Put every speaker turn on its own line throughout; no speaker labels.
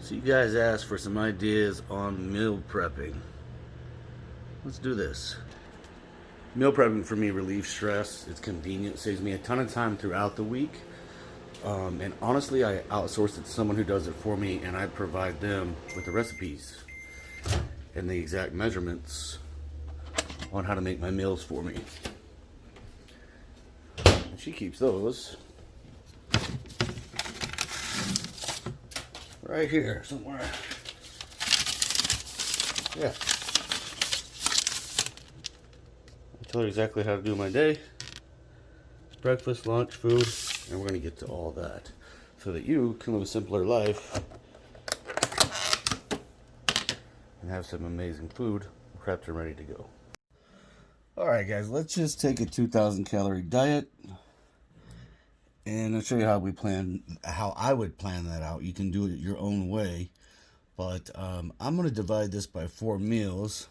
So you guys asked for some ideas on meal prepping. Let's do this. Meal prepping for me relieves stress. It's convenient, saves me a ton of time throughout the week. And honestly, I outsource it to someone who does it for me, and I provide them with the recipes and the exact measurements on how to make my meals for me. And she keeps those right here somewhere. Yeah. I tell her exactly how to do my day. Breakfast, lunch, food, and we're going to get to all that so that you can live a simpler life and have some amazing food prepped and ready to go. Alright guys, let's just take a 2,000 calorie diet and I'll show you how I would plan that out. You can do it your own way, but I'm going to divide this by 4 meals,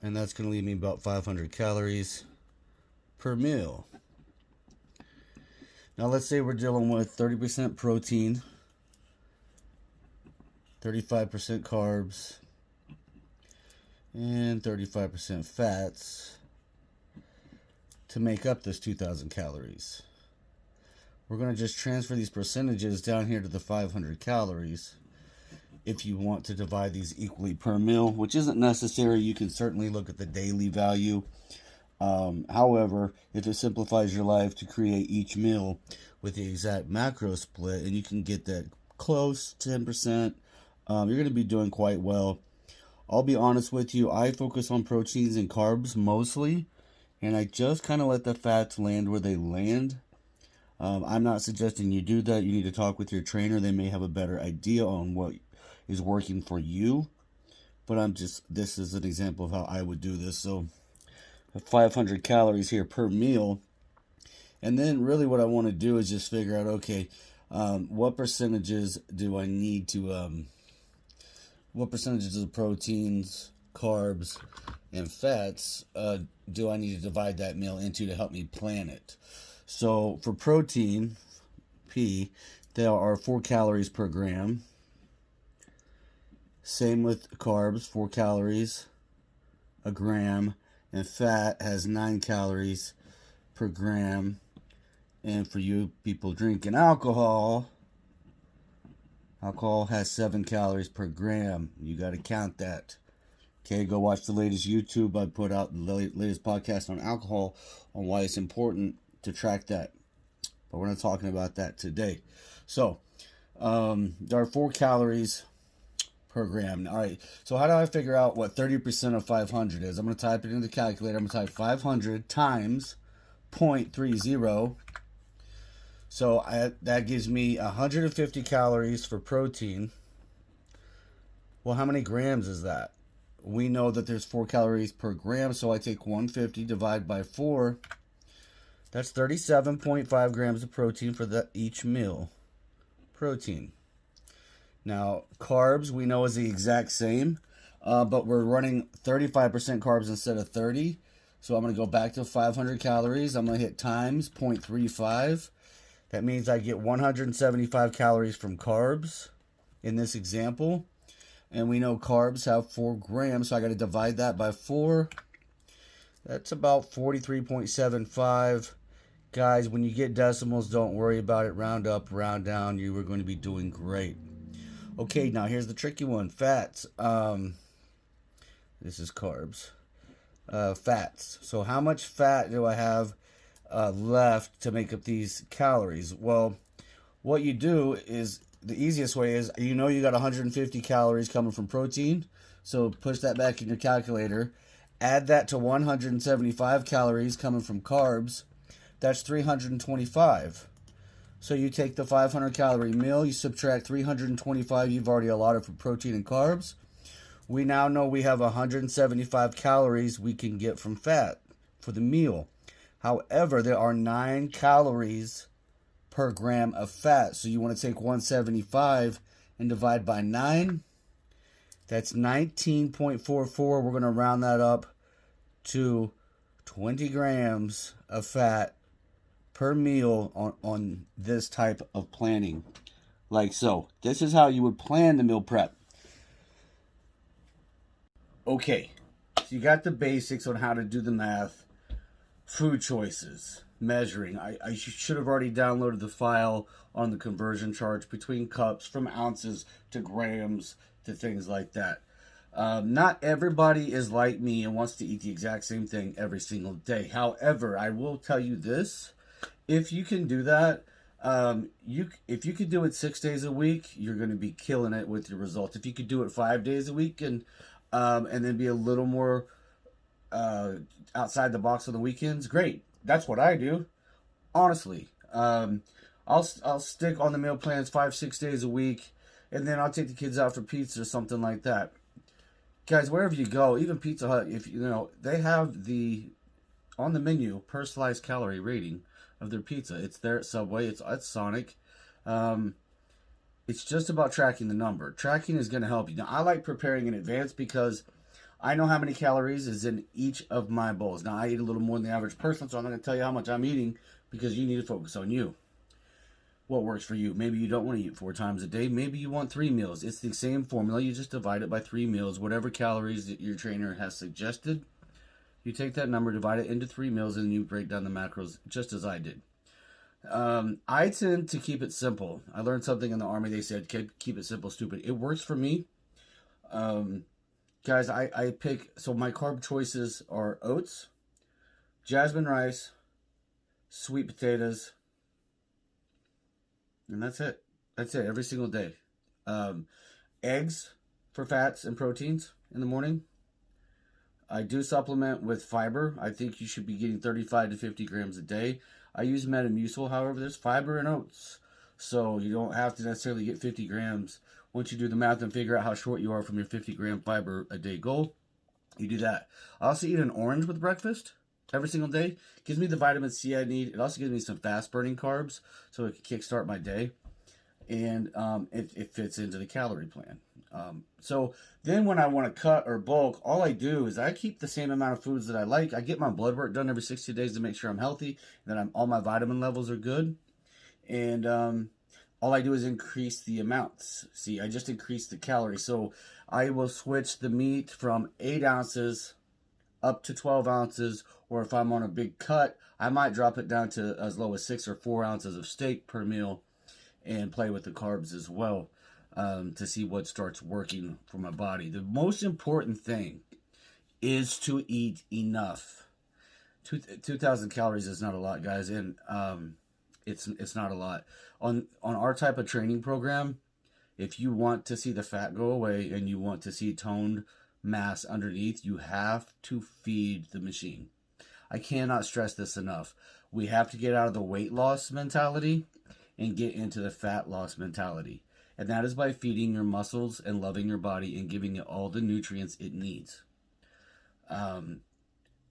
and that's going to leave me about 500 calories per meal. Now let's say we're dealing with 30% protein, 35% carbs, and 35% fats to make up this 2,000 calories. We're going to just transfer these percentages down here to the 500 calories if you want to divide these equally per meal, which isn't necessary. You can certainly look at the daily value. However, if it simplifies your life to create each meal with the exact macro split, and you can get that close, 10%, you're going to be doing quite well. I'll be honest with you, I focus on proteins and carbs mostly, and I just kind of let the fats land where they land. I'm not suggesting you do that. You need to talk with your trainer. They may have a better idea on what is working for you. But this is an example of how I would do this. So 500 calories here per meal. And then really what I want to do is just figure out, okay, what percentages do I need to, what percentages of proteins, carbs, and fats do I need to divide that meal into to help me plan it? So for protein, P, there are 4 calories per gram. Same with carbs, 4 calories a gram. And fat has 9 calories per gram. And for you people drinking alcohol, alcohol has 7 calories per gram. You got to count that. Okay, go watch the latest YouTube. I put out the latest podcast on alcohol, on why it's important to track that. But we're not talking about that today. So, there are 4 calories per gram. All right, so how do I figure out what 30% of 500 is? I'm going to type it into the calculator. I'm going to type 500 times 0.30. So that gives me 150 calories for protein. Well, how many grams is that? We know that there's 4 calories per gram, so I take 150 divided by 4. That's 37.5 grams of protein for each meal. Protein. Now, carbs we know is the exact same, but we're running 35% carbs instead of 30. So I'm going to go back to 500 calories. I'm going to hit times 0.35. That means I get 175 calories from carbs in this example. And we know carbs have 4 grams, so I got to divide that by 4. That's about 43.75. Guys, when you get decimals, don't worry about it. Round up, round down. You are going to be doing great. Okay, now here's the tricky one. Fats. This is carbs. Fats. So how much fat do I have left to make up these calories? Well, what you do is, the easiest way is, you know you got 150 calories coming from protein, so push that back in your calculator. Add that to 175 calories coming from carbs. That's 325. So you take the 500 calorie meal, you subtract 325 you've already allotted for protein and carbs. We now know we have 175 calories we can get from fat for the meal. However, there are 9 calories per gram of fat. So you want to take 175 and divide by 9. That's 19.44. We're going to round that up to 20 grams of fat per meal on this type of planning. like so. This is how you would plan the meal prep. Okay, so you got the basics on how to do the math. Food choices, measuring. I should have already downloaded the file on the conversion chart between cups, from ounces to grams to things like that. Not everybody is like me and wants to eat the exact same thing every single day. However, I will tell you this: if you can do that, if you could do it 6 days a week, you're going to be killing it with your results. If you could do it 5 days a week and then be a little more outside the box on the weekends, great. That's what I do, honestly. I'll stick on the meal plans 5-6 days a week, and then I'll take the kids out for pizza or something like that. Guys, wherever you go, even Pizza Hut, if you know, they have on the menu personalized calorie rating of their pizza. It's there at Subway. It's Sonic. It's just about tracking the number. Tracking is going to help you. Now, I like preparing in advance because I know how many calories is in each of my bowls. Now, I eat a little more than the average person, so I'm not going to tell you how much I'm eating because you need to focus on you. What works for you? Maybe you don't want to eat 4 times a day. Maybe you want 3 meals. It's the same formula. You just divide it by 3 meals. Whatever calories that your trainer has suggested, you take that number, divide it into 3 meals, and you break down the macros just as I did. I tend to keep it simple. I learned something in the Army. They said, keep it simple, stupid. It works for me. Guys, I pick, so my carb choices are oats, jasmine rice, sweet potatoes, and that's it. That's it every single day. Eggs for fats and proteins in the morning. I do supplement with fiber. I think you should be getting 35 to 50 grams a day. I use Metamucil, however, there's fiber in oats. So you don't have to necessarily get 50 grams. Once you do the math and figure out how short you are from your 50-gram fiber a day goal, you do that. I also eat an orange with breakfast every single day. Gives me the vitamin C I need. It also gives me some fast-burning carbs so it can kickstart my day. And it fits into the calorie plan. So then when I want to cut or bulk, all I do is I keep the same amount of foods that I like. I get my blood work done every 60 days to make sure I'm healthy, that all my vitamin levels are good. And all I do is increase the amounts. See, I just increase the calories. So I will switch the meat from 8 ounces up to 12 ounces, or if I'm on a big cut, I might drop it down to as low as 6 or 4 ounces of steak per meal and play with the carbs as well to see what starts working for my body. The most important thing is to eat enough. 2,000 calories is not a lot, guys, and it's not a lot. On our type of training program, if you want to see the fat go away and you want to see toned mass underneath, you have to feed the machine. I cannot stress this enough. We have to get out of the weight loss mentality and get into the fat loss mentality. And that is by feeding your muscles and loving your body and giving it all the nutrients it needs.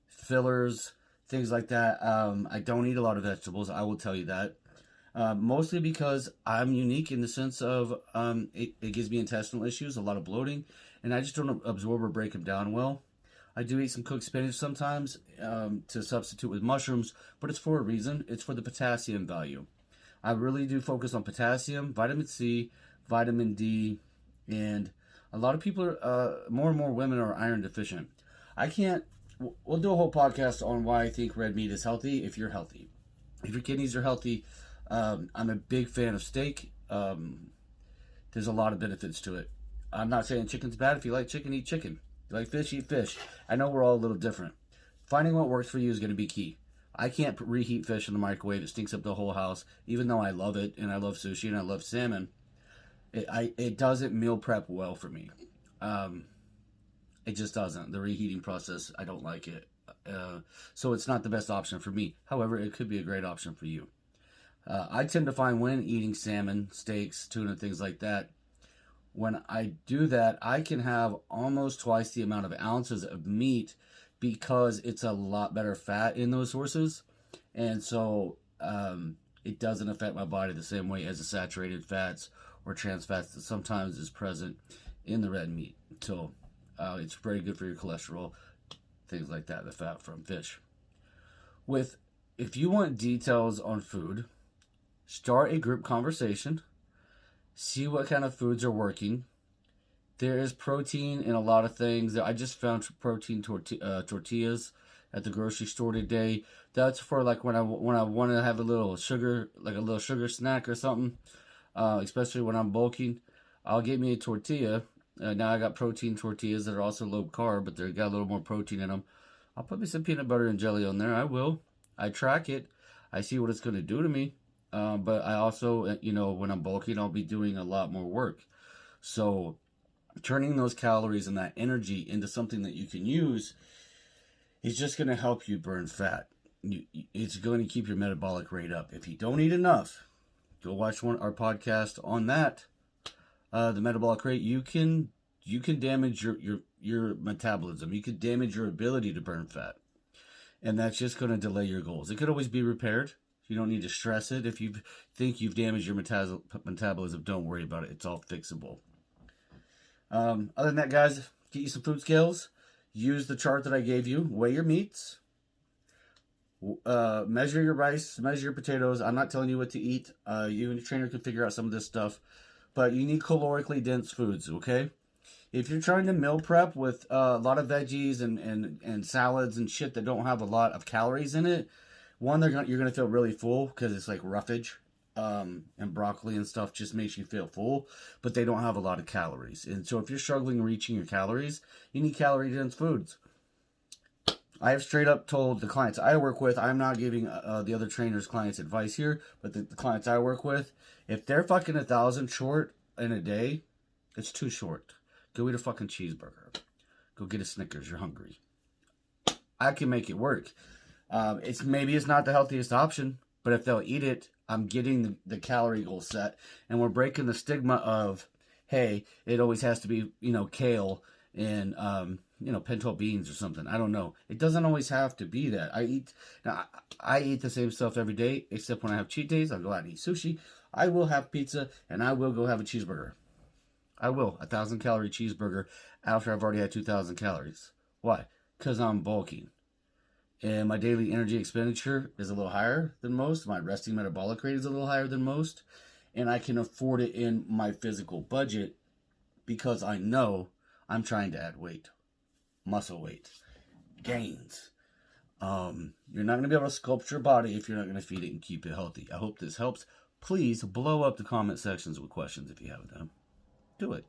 Fillers, things like that. I don't eat a lot of vegetables, I will tell you that. Mostly because I'm unique in the sense of it gives me intestinal issues, a lot of bloating, and I just don't absorb or break them down well. I do eat some cooked spinach sometimes to substitute with mushrooms, but it's for a reason. It's for the potassium value. I really do focus on potassium, vitamin C, vitamin D, and a lot of people are, more and more women are iron deficient. We'll do a whole podcast on why I think red meat is healthy if you're healthy. If your kidneys are healthy, I'm a big fan of steak. There's a lot of benefits to it. I'm not saying chicken's bad. If you like chicken, eat chicken. If you like fish, eat fish. I know we're all a little different. Finding what works for you is going to be key. I can't reheat fish in the microwave. It stinks up the whole house. Even though I love it, and I love sushi, and I love salmon, it doesn't meal prep well for me. It just doesn't. The reheating process, I don't like it. So it's not the best option for me. However, it could be a great option for you. I tend to find when eating salmon, steaks, tuna, things like that, when I do that, I can have almost twice the amount of ounces of meat because it's a lot better fat in those sources. And so it doesn't affect my body the same way as the saturated fats or trans fats that sometimes is present in the red meat. So it's very good for your cholesterol, things like that, the fat from fish. If you want details on food, start a group conversation. See what kind of foods are working. There is protein in a lot of things. I just found protein tortillas at the grocery store today. That's for like when I want to have a little sugar, like a little sugar snack or something. Especially when I'm bulking, I'll get me a tortilla. Now I got protein tortillas that are also low carb, but they got a little more protein in them. I'll put me some peanut butter and jelly on there. I will. I track it. I see what it's going to do to me. But I also, when I'm bulking, I'll be doing a lot more work. So turning those calories and that energy into something that you can use is just going to help you burn fat. It's going to keep your metabolic rate up. If you don't eat enough, go watch our podcast on that. The metabolic rate, you can damage your metabolism. You could damage your ability to burn fat. And that's just going to delay your goals. It could always be repaired. You don't need to stress it. If you think you've damaged your metabolism, don't worry about it. It's all fixable. Other than that, guys, get you some food scales. Use the chart that I gave you. Weigh your meats. Measure your rice. Measure your potatoes. I'm not telling you what to eat. You and your trainer can figure out some of this stuff. But you need calorically dense foods, okay? If you're trying to meal prep with a lot of veggies and salads and shit that don't have a lot of calories in it, one, you're gonna feel really full because it's like roughage, and broccoli and stuff just makes you feel full, but they don't have a lot of calories. And so if you're struggling reaching your calories, you need calorie dense foods. I have straight up told the clients I work with, I'm not giving the other trainers' clients advice here, but the clients I work with, if they're fucking 1,000 short in a day, it's too short. Go eat a fucking cheeseburger. Go get a Snickers. You're hungry. I can make it work. Maybe it's not the healthiest option, but if they'll eat it, I'm getting the calorie goal set, and we're breaking the stigma of, hey, it always has to be, kale and pinto beans or something. I don't know. It doesn't always have to be that. I eat the same stuff every day, except when I have cheat days. I'll go out and eat sushi. I will have pizza, and I will go have a cheeseburger. I will. 1,000 calorie cheeseburger after I've already had 2,000 calories. Why? Because I'm bulking. And my daily energy expenditure is a little higher than most. My resting metabolic rate is a little higher than most. And I can afford it in my physical budget because I know I'm trying to add weight. Muscle weight. Gains. You're not going to be able to sculpt your body if you're not going to feed it and keep it healthy. I hope this helps. Please blow up the comment sections with questions if you have them. Do it.